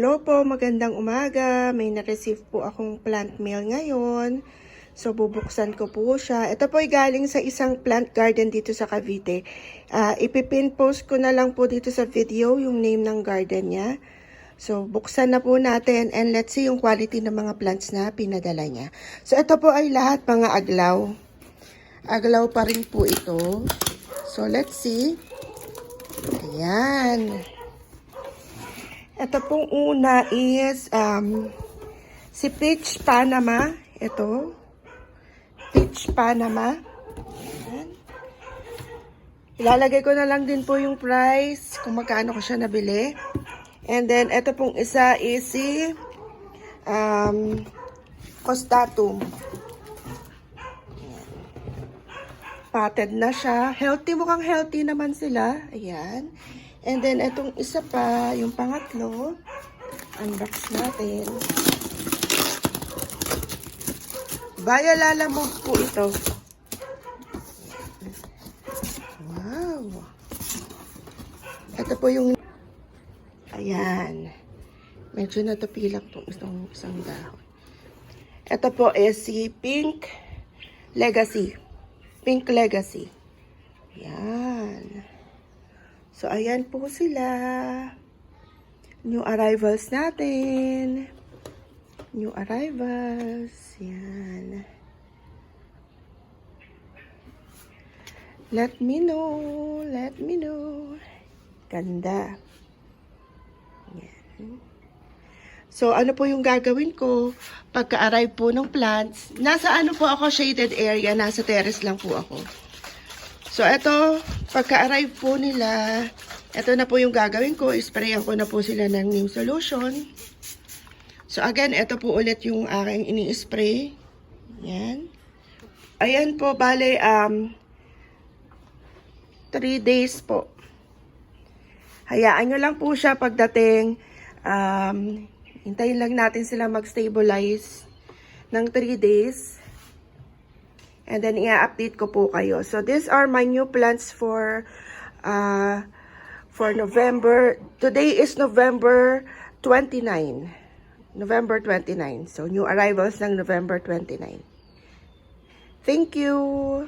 Hello po, magandang umaga. May na-receive po akong plant mail ngayon. So, bubuksan ko po siya. Ito po ay galing sa isang plant garden dito sa Cavite. Ipipin post ko na lang po dito sa video yung name ng garden niya. So, buksan na po natin and let's see yung quality ng mga plants na pinadala niya. So, ito po ay lahat mga aglaw. Aglaw pa rin po ito. So, let's see. Ayan. Ito pong una is si Peach Panama. Ito. Peach Panama. Ayan. Ilalagay ko na lang din po yung price kung magkano ko siya nabili. And then, ito pong isa is si Costatum. Potted na siya. Healthy, mukhang healthy naman sila. Ayan. And then, itong isa pa, yung pangatlo. Unbox natin. Baya lalamog po ito. Wow. Ito po yung... Ayan. Medyo natapilak itong isang dahon. Ito po is si Pink Legacy. Pink Legacy. Ayan. So, ayan po sila. New arrivals natin. New arrivals. Ayan. Let me know. Let me know. Ganda. Ayan. So, ano po yung gagawin ko pagka-arrive po ng plants? Nasa ano po ako, shaded area. Nasa terrace lang po ako. So, ito, pagka-arrive po nila, ito na po yung gagawin ko. Isprayan ko na po sila ng neem solution. So, again, ito po ulit yung aking ini-spray. Ayan. Ayan po, bale, 3 days po. Hayaan nyo lang po siya pagdating. Hintayin lang natin sila mag-stabilize ng 3 days. And then, i-update ko po kayo. So, these are my new plants for November. Today is November 29. November 29. So, new arrivals ng November 29. Thank you!